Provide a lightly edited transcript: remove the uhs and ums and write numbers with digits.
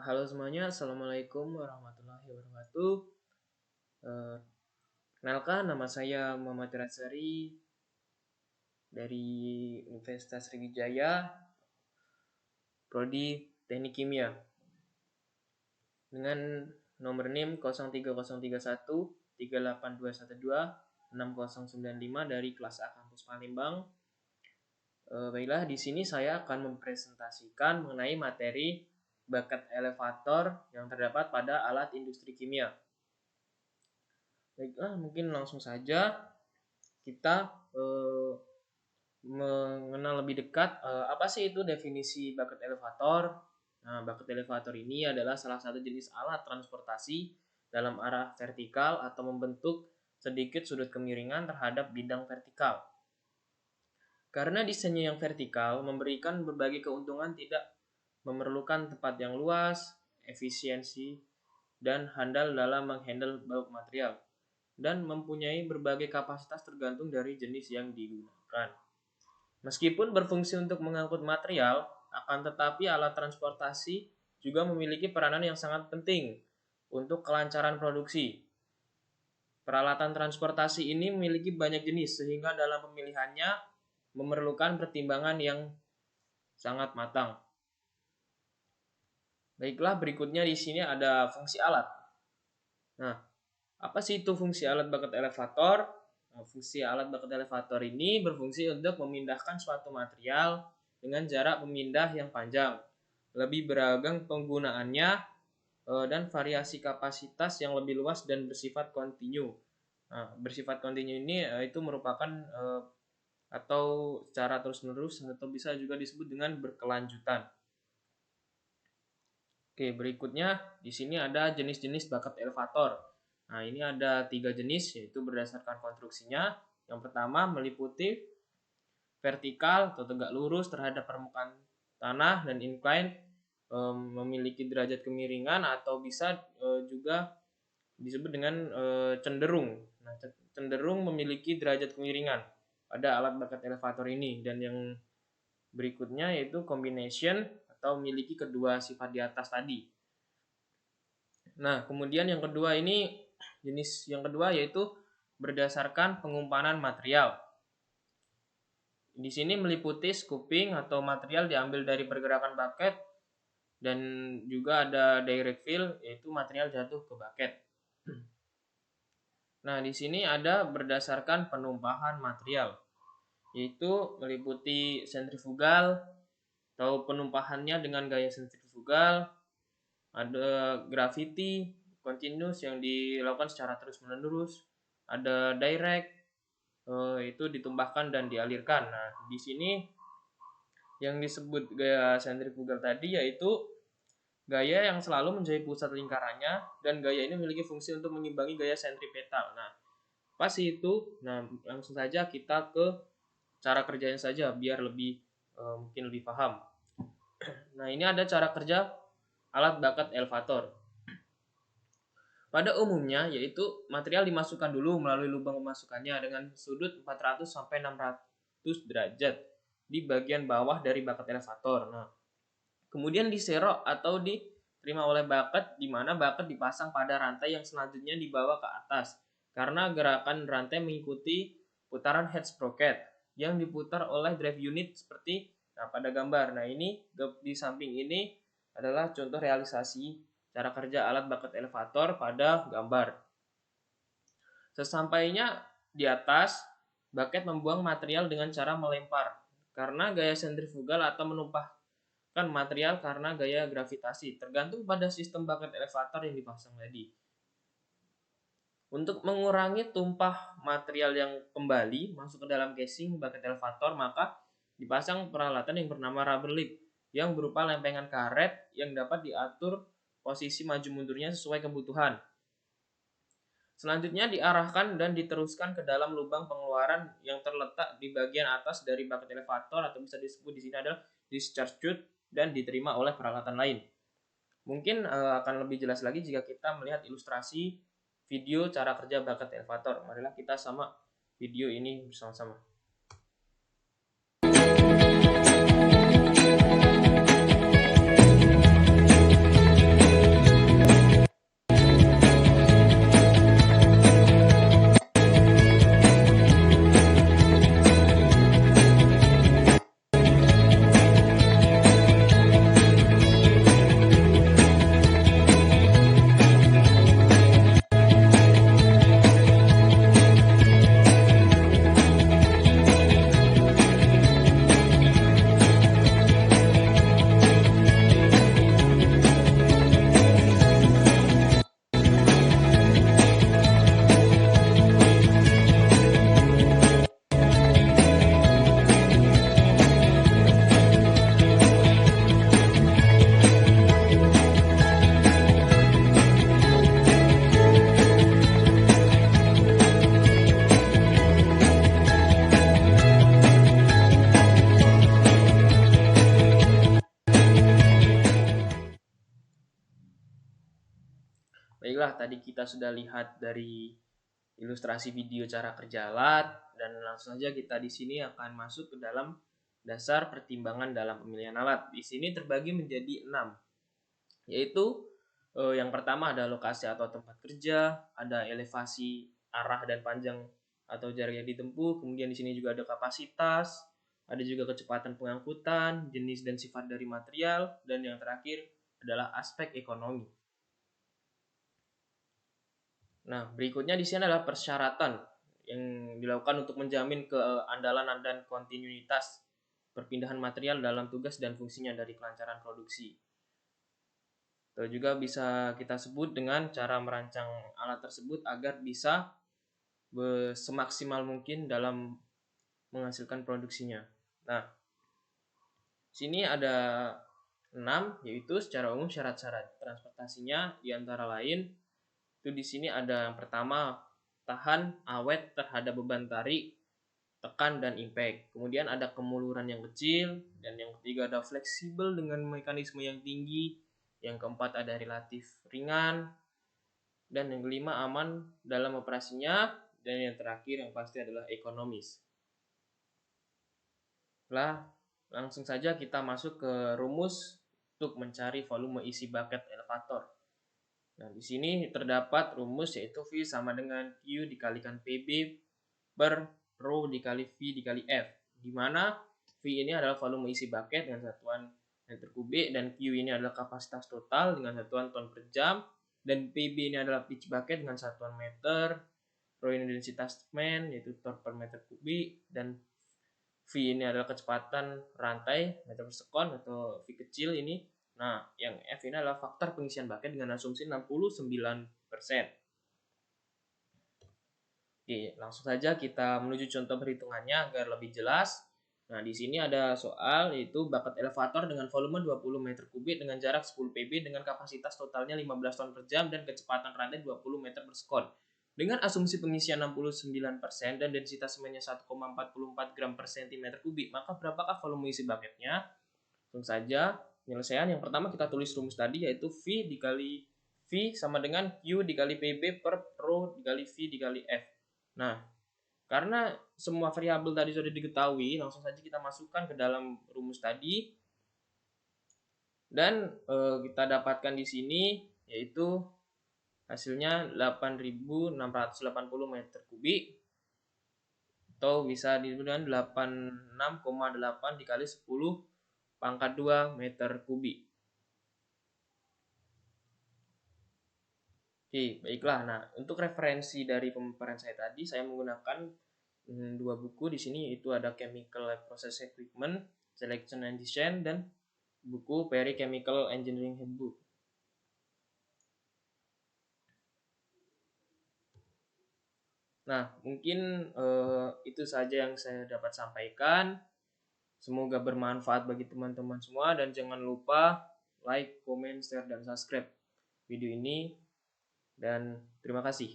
Halo semuanya, Assalamualaikum warahmatullahi wabarakatuh. Eh, Kenalkan, nama saya Muhammad Rasari dari Universitas Sriwijaya, Prodi Teknik Kimia, dengan nomor NIM 03031 38212 6095 dari kelas A kampus Palembang. Baiklah, di sini saya akan mempresentasikan mengenai materi bakat elevator yang terdapat pada alat industri kimia. Baiklah, mungkin langsung saja kita mengenal lebih dekat apa sih itu definisi bakat elevator. Nah, bakat elevator ini adalah salah satu jenis alat transportasi dalam arah vertikal atau membentuk sedikit sudut kemiringan terhadap bidang vertikal. Karena desainnya yang vertikal memberikan berbagai keuntungan, tidak memerlukan tempat yang luas, efisiensi, dan handal dalam menghandle bulk material, dan mempunyai berbagai kapasitas tergantung dari jenis yang digunakan. Meskipun berfungsi untuk mengangkut material, akan tetapi alat transportasi juga memiliki peranan yang sangat penting untuk kelancaran produksi. Peralatan transportasi ini memiliki banyak jenis sehingga dalam pemilihannya memerlukan pertimbangan yang sangat matang. Baiklah, berikutnya di sini ada fungsi alat. Nah, apa sih itu fungsi alat bakat elevator? Nah, fungsi alat bakat elevator ini berfungsi untuk memindahkan suatu material dengan jarak pemindah yang panjang, lebih beragam penggunaannya, dan variasi kapasitas yang lebih luas dan bersifat kontinu. Nah, bersifat kontinu ini itu merupakan atau secara terus-menerus, atau bisa juga disebut dengan berkelanjutan. Oke, berikutnya di sini ada jenis-jenis bakat elevator. Nah, ini ada 3 jenis, yaitu berdasarkan konstruksinya. Yang pertama meliputi vertikal atau tegak lurus terhadap permukaan tanah dan incline, memiliki derajat kemiringan atau bisa juga disebut dengan cenderung. Nah, cenderung memiliki derajat kemiringan pada alat bakat elevator ini. Dan yang berikutnya yaitu combination atau memiliki kedua sifat di atas tadi. Nah, kemudian yang kedua ini, jenis yang kedua yaitu berdasarkan pengumpanan material. Di sini meliputi scooping atau material diambil dari pergerakan bucket, dan juga ada direct fill yaitu material jatuh ke bucket. Nah, di sini ada berdasarkan penumpahan material, yaitu meliputi sentrifugal atau penumpahannya dengan gaya sentrifugal, ada gravity continuous yang dilakukan secara terus-menerus, ada direct itu ditumpahkan dan dialirkan. Nah, di sini yang disebut gaya sentrifugal tadi yaitu gaya yang selalu menjadi pusat lingkarannya, dan gaya ini memiliki fungsi untuk mengimbangi gaya sentripetal. Nah, pas itu, nah langsung saja kita ke cara kerjanya saja biar lebih mungkin lebih paham. Nah, ini ada cara kerja alat bakat elevator. Pada umumnya yaitu material dimasukkan dulu melalui lubang pemasukannya dengan sudut 400 sampai 600 derajat di bagian bawah dari bakat elevator. Nah, kemudian diserok atau diterima oleh bakat, di mana bakat dipasang pada rantai yang selanjutnya dibawa ke atas karena gerakan rantai mengikuti putaran head sprocket yang diputar oleh drive unit seperti pada gambar. Nah, ini di samping ini adalah contoh realisasi cara kerja alat bakat elevator pada gambar. Sesampainya di atas, bucket membuang material dengan cara melempar karena gaya sentrifugal atau menumpahkan material karena gaya gravitasi, tergantung pada sistem bucket elevator yang dipasang tadi. Untuk mengurangi tumpah material yang kembali masuk ke dalam casing bucket elevator, maka dipasang peralatan yang bernama rubber lip yang berupa lempengan karet yang dapat diatur posisi maju mundurnya sesuai kebutuhan. Selanjutnya diarahkan dan diteruskan ke dalam lubang pengeluaran yang terletak di bagian atas dari bucket elevator, atau bisa disebut di sini adalah discharge chute, dan diterima oleh peralatan lain. Mungkin akan lebih jelas lagi jika kita melihat ilustrasi video cara kerja bucket elevator. Marilah kita sama video ini bersama-sama. Baiklah, tadi kita sudah lihat dari ilustrasi video cara kerja alat, dan langsung saja kita di sini akan masuk ke dalam dasar pertimbangan dalam pemilihan alat. Di sini terbagi menjadi 6, yaitu yang pertama ada lokasi atau tempat kerja, ada elevasi, arah dan panjang atau jarak yang ditempuh, kemudian di sini juga ada kapasitas, ada juga kecepatan pengangkutan, jenis dan sifat dari material, dan yang terakhir adalah aspek ekonomi. Nah, berikutnya di sini adalah persyaratan yang dilakukan untuk menjamin keandalan dan kontinuitas perpindahan material dalam tugas dan fungsinya dari kelancaran produksi. Atau juga bisa kita sebut dengan cara merancang alat tersebut agar bisa semaksimal mungkin dalam menghasilkan produksinya. Nah, sini ada 6, yaitu secara umum syarat-syarat transportasinya diantara lain itu di sini ada yang pertama tahan awet terhadap beban tarik, tekan dan impact. Kemudian ada kemuluran yang kecil, dan yang ketiga ada fleksibel dengan mekanisme yang tinggi. Yang keempat ada relatif ringan, dan yang kelima aman dalam operasinya, dan yang terakhir yang pasti adalah ekonomis. Langsung saja kita masuk ke rumus untuk mencari volume isi bucket elevator. Nah, di sini terdapat rumus yaitu V sama dengan Q dikalikan PB per rho dikali V dikali F, di mana V ini adalah volume isi bucket dengan satuan meter kubik, dan Q ini adalah kapasitas total dengan satuan ton per jam, dan PB ini adalah pitch bucket dengan satuan meter, rho ini densitas semen yaitu ton per meter kubik, dan V ini adalah kecepatan rantai meter per sekon atau V kecil ini. Nah, yang F ini adalah faktor pengisian bucket dengan asumsi 69%. Oke, langsung saja kita menuju contoh perhitungannya agar lebih jelas. Nah, di sini ada soal yaitu bucket elevator dengan volume 20 meter kubik dengan jarak 10 PB dengan kapasitas totalnya 15 ton per jam dan kecepatan rantai 20 meter per sekon. Dengan asumsi pengisian 69% dan densitas semennya 1,44 gram per cm kubik, maka berapakah volume isi bucketnya? Langsung saja penyelesaian. Yang pertama kita tulis rumus tadi yaitu V dikali V sama dengan Q dikali PB per rho dikali V dikali F. Nah, karena semua variabel tadi sudah diketahui, langsung saja kita masukkan ke dalam rumus tadi. Dan kita dapatkan di sini yaitu hasilnya 8.680 meter kubik, atau bisa disebutkan 86,8 dikali 10 pangkat 2 meter kubik. Oke, baiklah. Nah, untuk referensi dari pemaparan saya tadi, saya menggunakan 2 buku di sini, itu ada Chemical Process Equipment, Selection and Design, dan buku Perry Chemical Engineering Handbook. Nah, mungkin itu saja yang saya dapat sampaikan. Semoga bermanfaat bagi teman-teman semua, dan jangan lupa like, comment, share, dan subscribe video ini. Dan terima kasih.